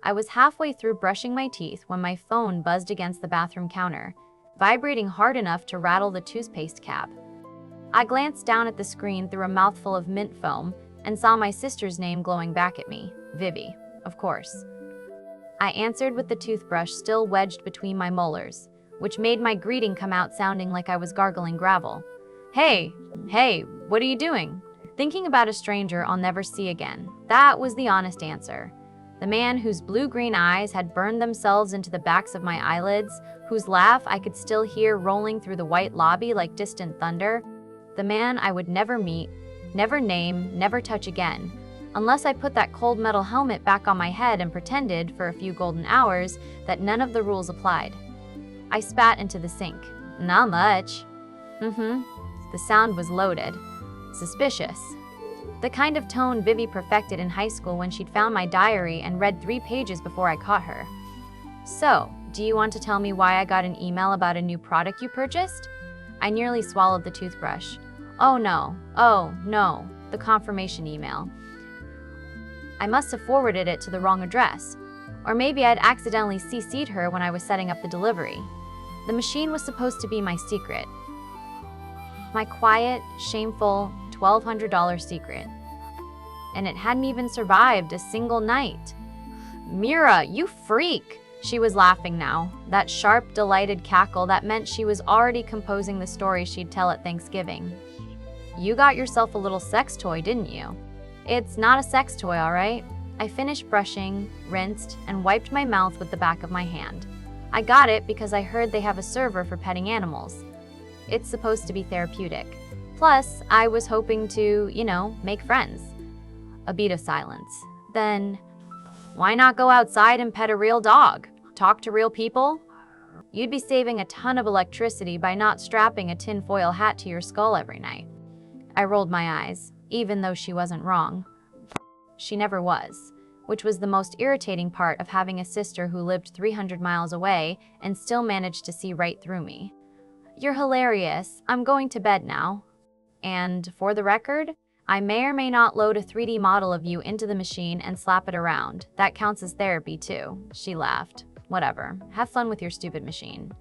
I was halfway through brushing my teeth when my phone buzzed against the bathroom counter, vibrating hard enough to rattle the toothpaste cap. I glanced down at the screen through a mouthful of mint foam and saw my sister's name glowing back at me, Vivi, of course. I answered with the toothbrush still wedged between my molars, which made my greeting come out sounding like I was gargling gravel. Hey, what are you doing? Thinking about a stranger I'll never see again. That was the honest answer. The man whose blue-green eyes had burned themselves into the backs of my eyelids, whose laugh I could still hear rolling through the white lobby like distant thunder. The man I would never meet, never name, never touch again, unless I put that cold metal helmet back on my head and pretended, for a few golden hours, that none of the rules applied. I spat into the sink. Not much. The sound was loaded. Suspicious. The kind of tone Vivi perfected in high school when she'd found my diary and read 3 pages before I caught her. So, do you want to tell me why I got an email about a new product you purchased? I nearly swallowed the toothbrush. Oh no, the confirmation email. I must have forwarded it to the wrong address. Or maybe I'd accidentally CC'd her when I was setting up the delivery. The machine was supposed to be my secret. My quiet, shameful, $1,200 secret. And it hadn't even survived a single night. Mira, you freak! She was laughing now, that sharp, delighted cackle that meant she was already composing the story she'd tell at Thanksgiving. You got yourself a little sex toy, didn't you? It's not a sex toy, all right? I finished brushing, rinsed, and wiped my mouth with the back of my hand. I got it because I heard they have a server for petting animals. It's supposed to be therapeutic. Plus, I was hoping to, make friends. A beat of silence. Then, why not go outside and pet a real dog? Talk to real people? You'd be saving a ton of electricity by not strapping a tinfoil hat to your skull every night. I rolled my eyes, even though she wasn't wrong. She never was, which was the most irritating part of having a sister who lived 300 miles away and still managed to see right through me. You're hilarious. I'm going to bed now. And, for the record, I may or may not load a 3D model of you into the machine and slap it around. That counts as therapy, too. She laughed. Whatever. Have fun with your stupid machine.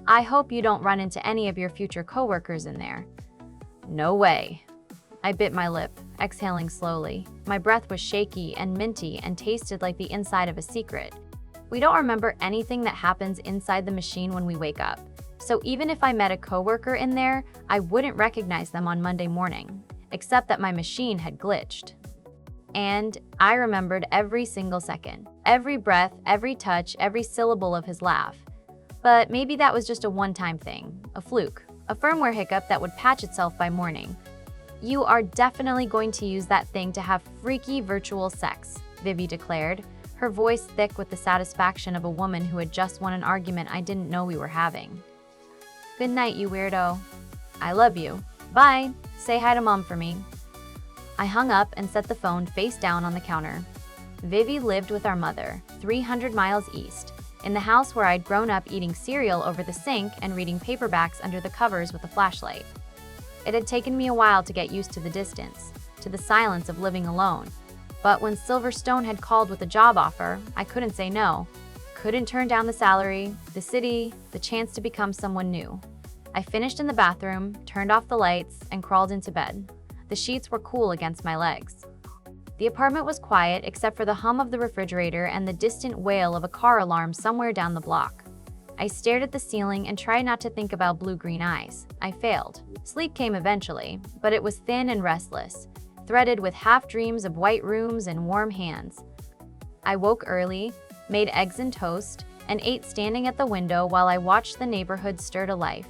I hope you don't run into any of your future coworkers in there. No way. I bit my lip, exhaling slowly. My breath was shaky and minty and tasted like the inside of a secret. We don't remember anything that happens inside the machine when we wake up. So even if I met a coworker in there, I wouldn't recognize them on Monday morning, except that my machine had glitched. And I remembered every single second, every breath, every touch, every syllable of his laugh. But maybe that was just a one-time thing, a fluke, a firmware hiccup that would patch itself by morning. You are definitely going to use that thing to have freaky virtual sex, Vivi declared, her voice thick with the satisfaction of a woman who had just won an argument I didn't know we were having. Good night, you weirdo. I love you. Bye. Say hi to Mom for me. I hung up and set the phone face down on the counter. Vivi lived with our mother, 300 miles east, in the house where I'd grown up eating cereal over the sink and reading paperbacks under the covers with a flashlight. It had taken me a while to get used to the distance, to the silence of living alone. But when Silverstone had called with a job offer, I couldn't say no. Couldn't turn down the salary, the city, the chance to become someone new. I finished in the bathroom, turned off the lights, and crawled into bed. The sheets were cool against my legs. The apartment was quiet except for the hum of the refrigerator and the distant wail of a car alarm somewhere down the block. I stared at the ceiling and tried not to think about blue-green eyes. I failed. Sleep came eventually, but it was thin and restless, threaded with half-dreams of white rooms and warm hands. I woke early, made eggs and toast, and ate standing at the window while I watched the neighborhood stir to life.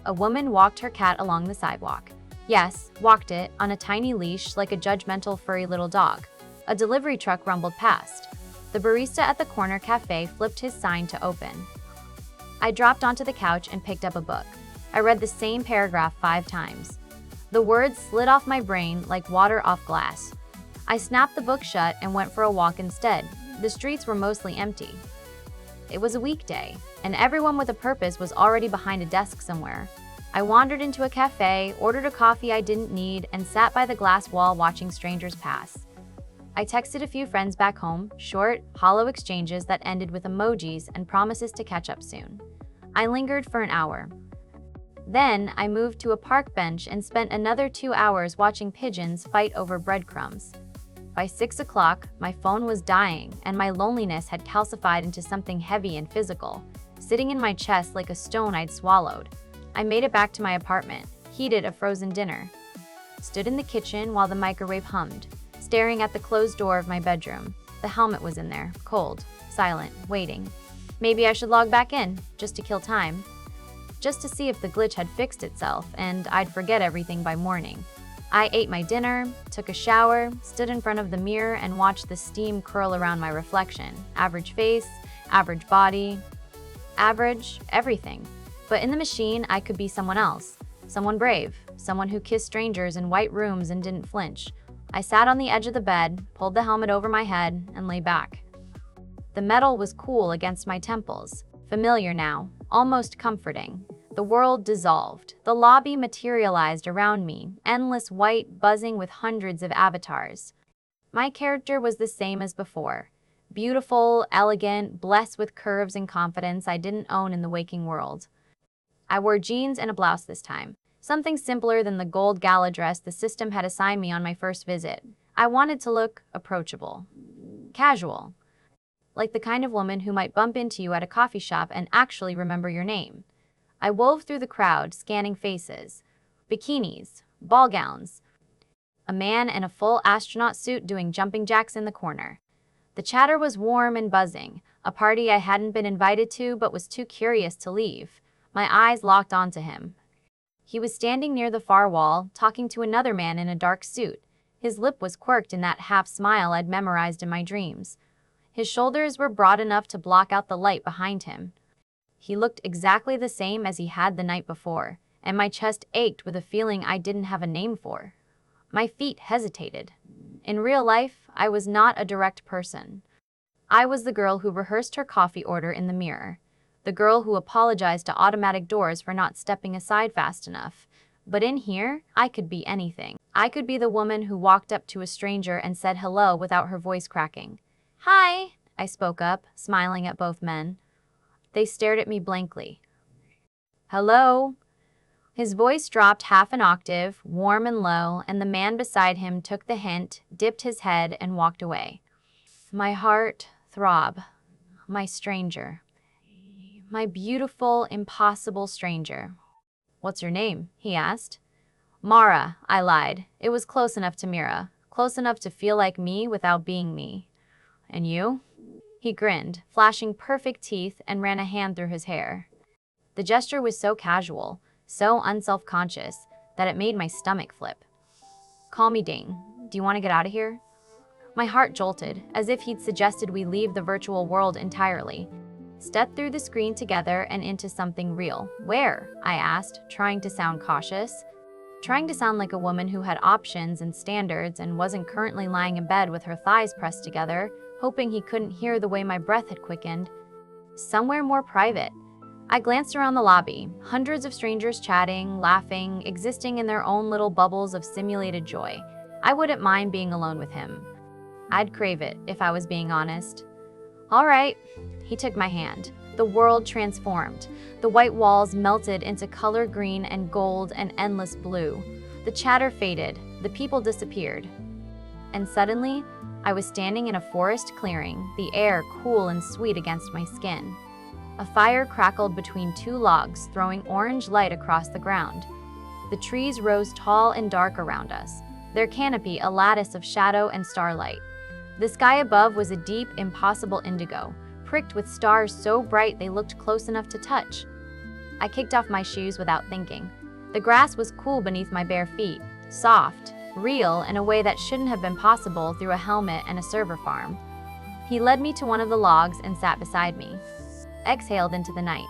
A woman walked her cat along the sidewalk. Yes, walked it, on a tiny leash like a judgmental furry little dog. A delivery truck rumbled past. The barista at the corner cafe flipped his sign to open. I dropped onto the couch and picked up a book. I read the same paragraph 5 times. The words slid off my brain like water off glass. I snapped the book shut and went for a walk instead. The streets were mostly empty. It was a weekday, and everyone with a purpose was already behind a desk somewhere. I wandered into a cafe, ordered a coffee I didn't need, and sat by the glass wall watching strangers pass. I texted a few friends back home, short, hollow exchanges that ended with emojis and promises to catch up soon. I lingered for an hour. Then, I moved to a park bench and spent another 2 hours watching pigeons fight over breadcrumbs. By 6 o'clock, my phone was dying, and my loneliness had calcified into something heavy and physical, sitting in my chest like a stone I'd swallowed. I made it back to my apartment, heated a frozen dinner, stood in the kitchen while the microwave hummed, staring at the closed door of my bedroom. The helmet was in there, cold, silent, waiting. Maybe I should log back in, just to kill time. Just to see if the glitch had fixed itself, and I'd forget everything by morning. I ate my dinner, took a shower, stood in front of the mirror and watched the steam curl around my reflection. Average face, average body, average everything. But in the machine, I could be someone else. Someone brave, someone who kissed strangers in white rooms and didn't flinch. I sat on the edge of the bed, pulled the helmet over my head, and lay back. The metal was cool against my temples, familiar now, almost comforting. The world dissolved. The lobby materialized around me, endless white, buzzing with hundreds of avatars. My character was the same as before. Beautiful, elegant, blessed with curves and confidence I didn't own in the waking world. I wore jeans and a blouse this time. Something simpler than the gold gala dress the system had assigned me on my first visit. I wanted to look approachable, casual, like the kind of woman who might bump into you at a coffee shop and actually remember your name. I wove through the crowd, scanning faces, bikinis, ball gowns, a man in a full astronaut suit doing jumping jacks in the corner. The chatter was warm and buzzing, a party I hadn't been invited to but was too curious to leave. My eyes locked onto him. He was standing near the far wall, talking to another man in a dark suit. His lip was quirked in that half smile I'd memorized in my dreams. His shoulders were broad enough to block out the light behind him. He looked exactly the same as he had the night before, and my chest ached with a feeling I didn't have a name for. My feet hesitated. In real life, I was not a direct person. I was the girl who rehearsed her coffee order in the mirror. The girl who apologized to automatic doors for not stepping aside fast enough. But in here, I could be anything. I could be the woman who walked up to a stranger and said hello without her voice cracking. "Hi," I spoke up, smiling at both men. They stared at me blankly. "Hello?" His voice dropped half an octave, warm and low, and the man beside him took the hint, dipped his head, and walked away. My heart throbbed. My stranger. My beautiful, impossible stranger. "What's your name?" he asked. "Mara," I lied. It was close enough to Mira, close enough to feel like me without being me. "And you?" He grinned, flashing perfect teeth, and ran a hand through his hair. The gesture was so casual, so unself-conscious, that it made my stomach flip. "Call me Dane. Do you want to get out of here?" My heart jolted, as if he'd suggested we leave the virtual world entirely. Step through the screen together and into something real. "Where?" I asked, trying to sound cautious. Trying to sound like a woman who had options and standards and wasn't currently lying in bed with her thighs pressed together, hoping he couldn't hear the way my breath had quickened. Somewhere more private. I glanced around the lobby, hundreds of strangers chatting, laughing, existing in their own little bubbles of simulated joy. I wouldn't mind being alone with him. I'd crave it, if I was being honest. "All right." He took my hand. The world transformed. The white walls melted into color green and gold and endless blue. The chatter faded. The people disappeared. And suddenly, I was standing in a forest clearing, the air cool and sweet against my skin. A fire crackled between two logs, throwing orange light across the ground. The trees rose tall and dark around us, their canopy a lattice of shadow and starlight. The sky above was a deep, impossible indigo, pricked with stars so bright they looked close enough to touch. I kicked off my shoes without thinking. The grass was cool beneath my bare feet, soft, real in a way that shouldn't have been possible through a helmet and a server farm. He led me to one of the logs and sat beside me. Exhaled into the night.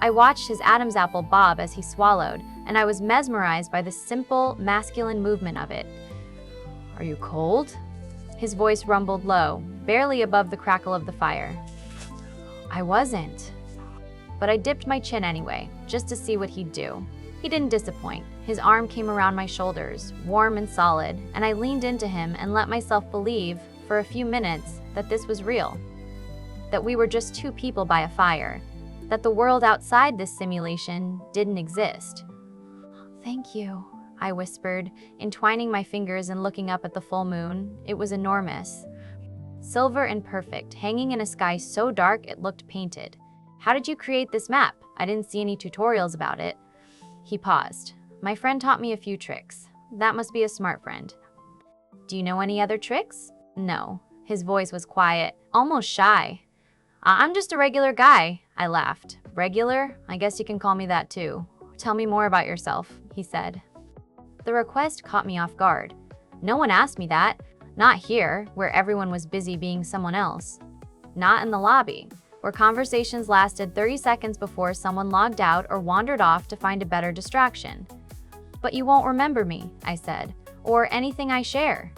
I watched his Adam's apple bob as he swallowed, and I was mesmerized by the simple, masculine movement of it. "Are you cold?" His voice rumbled low, barely above the crackle of the fire. I wasn't. But I dipped my chin anyway, just to see what he'd do. He didn't disappoint. His arm came around my shoulders, warm and solid, and I leaned into him and let myself believe, for a few minutes that this was real, that we were just two people by a fire, that the world outside this simulation didn't exist. "Thank you," I whispered, entwining my fingers and looking up at the full moon. It was enormous, silver and perfect, hanging in a sky so dark it looked painted. "How did you create this map? I didn't see any tutorials about it." He paused. "My friend taught me a few tricks. That must be a smart friend." "Do you know any other tricks?" "No." His voice was quiet, almost shy. "I'm just a regular guy," I laughed. "Regular? I guess you can call me that too. Tell me more about yourself," he said. The request caught me off guard. No one asked me that. Not here, where everyone was busy being someone else. Not in the lobby, where conversations lasted 30 seconds before someone logged out or wandered off to find a better distraction. "But you won't remember me," I said, "or anything I share."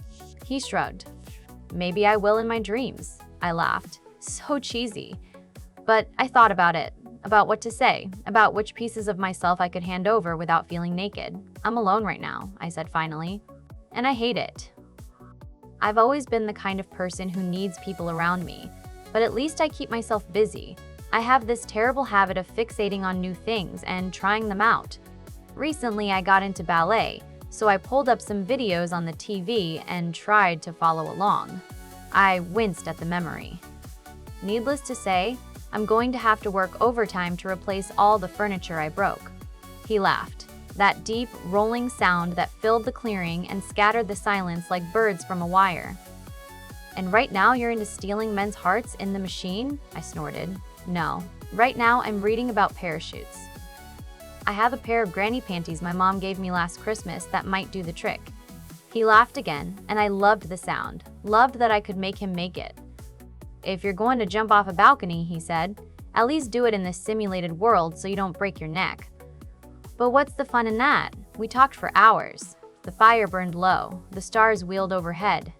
He shrugged. "Maybe I will in my dreams." I laughed. So cheesy. But I thought about it, about what to say, about which pieces of myself I could hand over without feeling naked. "I'm alone right now," I said finally, "and I hate it. I've always been the kind of person who needs people around me, but at least I keep myself busy. I have this terrible habit of fixating on new things and trying them out. Recently, I got into ballet, so I pulled up some videos on the TV and tried to follow along." I winced at the memory. "Needless to say, I'm going to have to work overtime to replace all the furniture I broke." He laughed, that deep, rolling sound that filled the clearing and scattered the silence like birds from a wire. "And right now you're into stealing men's hearts in the machine?" I snorted. "No. Right now I'm reading about parachutes. I have a pair of granny panties my mom gave me last Christmas that might do the trick." He laughed again, and I loved the sound, loved that I could make him make it. "If you're going to jump off a balcony," he said, "at least do it in this simulated world so you don't break your neck." "But what's the fun in that?" We talked for hours. The fire burned low, the stars wheeled overhead.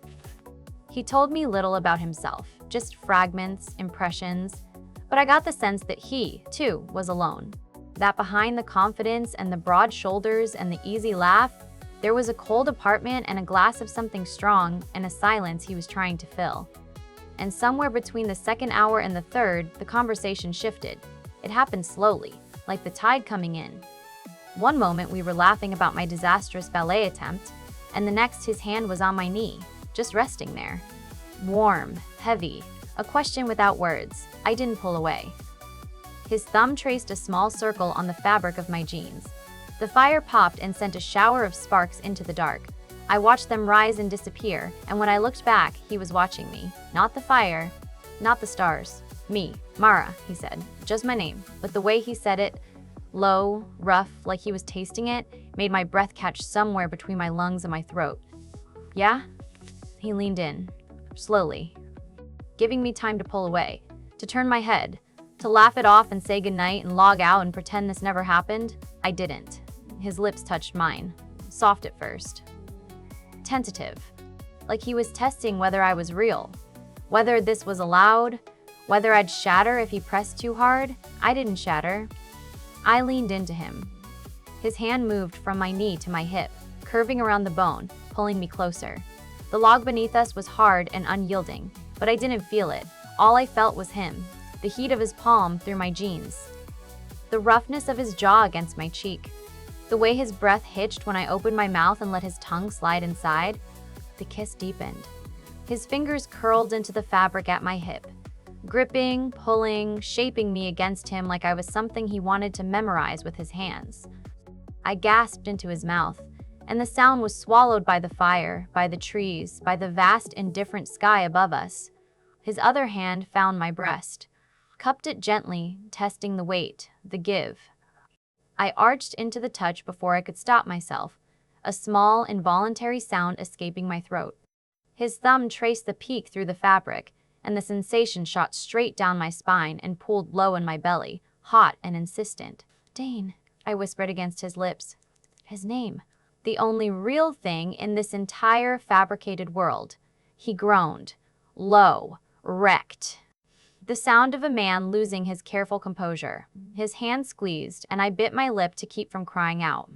He told me little about himself, just fragments, impressions, but I got the sense that he, too, was alone. That behind the confidence and the broad shoulders and the easy laugh, there was a cold apartment and a glass of something strong and a silence he was trying to fill. And somewhere between the second hour and the third, the conversation shifted. It happened slowly, like the tide coming in. One moment we were laughing about my disastrous ballet attempt, and the next his hand was on my knee, just resting there. Warm, heavy, a question without words. I didn't pull away. His thumb traced a small circle on the fabric of my jeans. The fire popped and sent a shower of sparks into the dark. I watched them rise and disappear, and when I looked back, he was watching me. Not the fire, not the stars. "Me, Mara," he said, just my name, but the way he said it, low, rough, like he was tasting it, made my breath catch somewhere between my lungs and my throat. "Yeah?" He leaned in, slowly, giving me time to pull away, to turn my head, to laugh it off and say goodnight and log out and pretend this never happened. I didn't. His lips touched mine, soft at first, tentative, like he was testing whether I was real, whether this was allowed, whether I'd shatter if he pressed too hard. I didn't shatter. I leaned into him. His hand moved from my knee to my hip, curving around the bone, pulling me closer. The log beneath us was hard and unyielding, but I didn't feel it. All I felt was him, the heat of his palm through my jeans, the roughness of his jaw against my cheek, the way his breath hitched when I opened my mouth and let his tongue slide inside. The kiss deepened. His fingers curled into the fabric at my hip, gripping, pulling, shaping me against him like I was something he wanted to memorize with his hands. I gasped into his mouth, and the sound was swallowed by the fire, by the trees, by the vast, indifferent sky above us. His other hand found my breast, cupped it gently, testing the weight, the give. I arched into the touch before I could stop myself, a small, involuntary sound escaping my throat. His thumb traced the peak through the fabric, and the sensation shot straight down my spine and pooled low in my belly, hot and insistent. "Dane," I whispered against his lips. His name. The only real thing in this entire fabricated world. He groaned, low, wrecked. The sound of a man losing his careful composure. His hand squeezed, and I bit my lip to keep from crying out.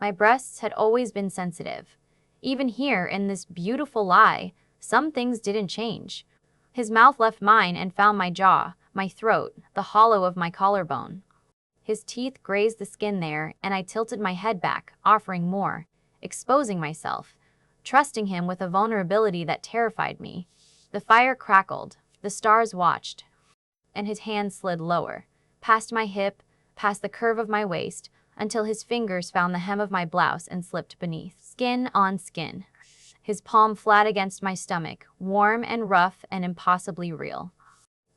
My breasts had always been sensitive. Even here, in this beautiful lie, some things didn't change. His mouth left mine and found my jaw, my throat, the hollow of my collarbone. His teeth grazed the skin there, and I tilted my head back, offering more, exposing myself, trusting him with a vulnerability that terrified me. The fire crackled, the stars watched, and his hand slid lower, past my hip, past the curve of my waist, until his fingers found the hem of my blouse and slipped beneath. Skin on skin. His palm flat against my stomach, warm and rough and impossibly real.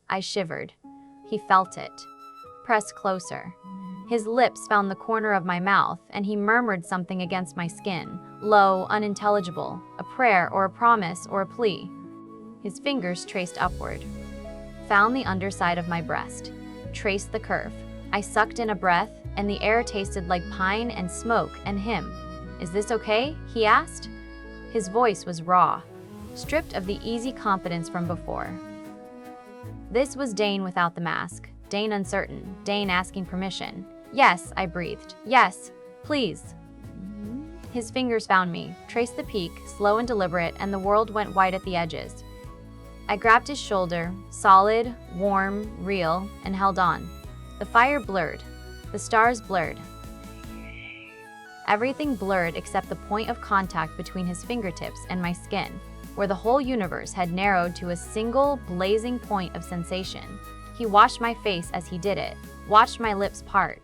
I shivered. He felt it. Pressed closer. His lips found the corner of my mouth, and he murmured something against my skin, low, unintelligible, a prayer or a promise or a plea. His fingers traced upward. Found the underside of my breast. Traced the curve. I sucked in a breath, and the air tasted like pine and smoke and him. "Is this okay?" he asked. His voice was raw, stripped of the easy confidence from before. This was Dane without the mask, Dane uncertain, Dane asking permission. "Yes," I breathed. "Yes, please." His fingers found me, traced the peak, slow and deliberate, and the world went white at the edges. I grabbed his shoulder, solid, warm, real, and held on. The fire blurred. The stars blurred. Everything blurred except the point of contact between his fingertips and my skin, where the whole universe had narrowed to a single, blazing point of sensation. He watched my face as he did it, watched my lips part,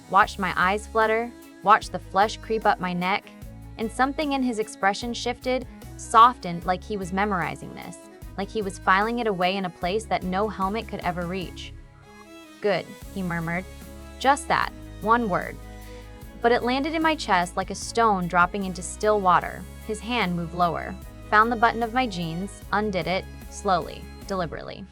watched my eyes flutter, watched the flesh creep up my neck, and something in his expression shifted, softened like he was memorizing this, like he was filing it away in a place that no helmet could ever reach. "Good," he murmured. Just that, one word. But it landed in my chest like a stone dropping into still water. His hand moved lower, found the button of my jeans, undid it, slowly, deliberately.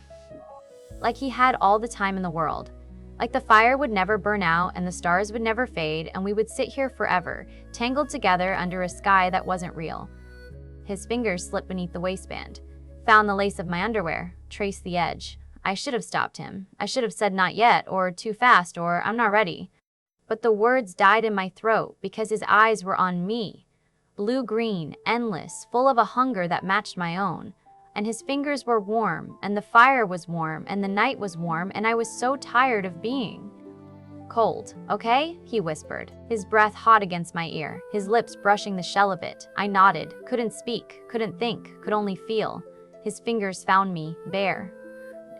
Like he had all the time in the world. Like the fire would never burn out and the stars would never fade and we would sit here forever, tangled together under a sky that wasn't real. His fingers slipped beneath the waistband, found the lace of my underwear, traced the edge. I should have stopped him. I should have said not yet, or too fast, or I'm not ready. But the words died in my throat because his eyes were on me. Blue-green, endless, full of a hunger that matched my own. And his fingers were warm, and the fire was warm, and the night was warm, and I was so tired of being cold. "Okay?" he whispered, his breath hot against my ear, his lips brushing the shell of it. I nodded, couldn't speak, couldn't think, could only feel. His fingers found me, bare,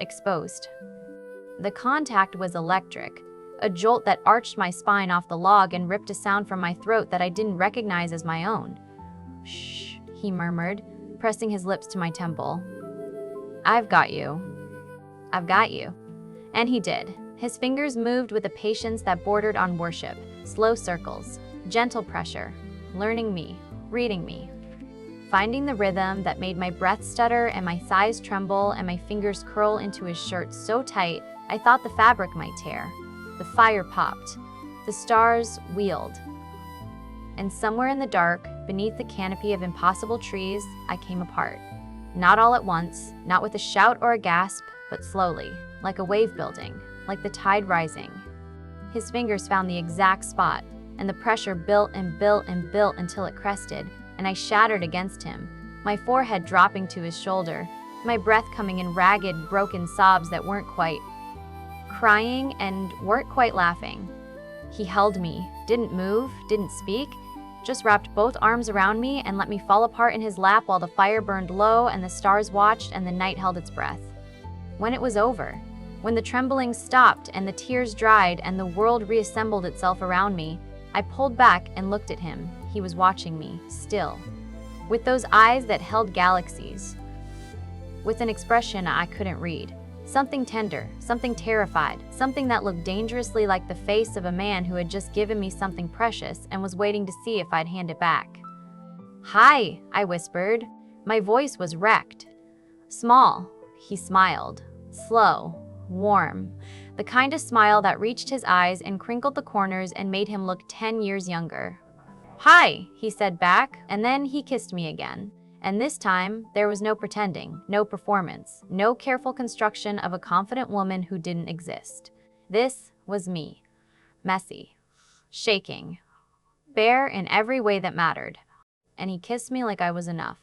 exposed. The contact was electric, a jolt that arched my spine off the log and ripped a sound from my throat that I didn't recognize as my own. "Shh," he murmured, pressing his lips to my temple. "I've got you. I've got you." And he did. His fingers moved with a patience that bordered on worship, slow circles, gentle pressure, learning me, reading me. Finding the rhythm that made my breath stutter and my thighs tremble and my fingers curl into his shirt so tight I thought the fabric might tear. The fire popped. The stars wheeled. And somewhere in the dark, beneath the canopy of impossible trees, I came apart. Not all at once, not with a shout or a gasp, but slowly, like a wave building, like the tide rising. His fingers found the exact spot, and the pressure built and built and built until it crested, and I shattered against him, my forehead dropping to his shoulder, my breath coming in ragged, broken sobs that weren't quite crying and weren't quite laughing. He held me, didn't move, didn't speak, just wrapped both arms around me and let me fall apart in his lap while the fire burned low and the stars watched and the night held its breath. When it was over, when the trembling stopped and the tears dried and the world reassembled itself around me, I pulled back and looked at him. He was watching me, still, with those eyes that held galaxies, with an expression I couldn't read. Something tender, something terrified, something that looked dangerously like the face of a man who had just given me something precious and was waiting to see if I'd hand it back. "Hi," I whispered. My voice was wrecked. "Small," he smiled, slow, warm, the kind of smile that reached his eyes and crinkled the corners and made him look 10 years younger. "Hi," he said back, and then he kissed me again. And this time, there was no pretending, no performance, no careful construction of a confident woman who didn't exist. This was me. Messy, shaking, bare in every way that mattered. And he kissed me like I was enough.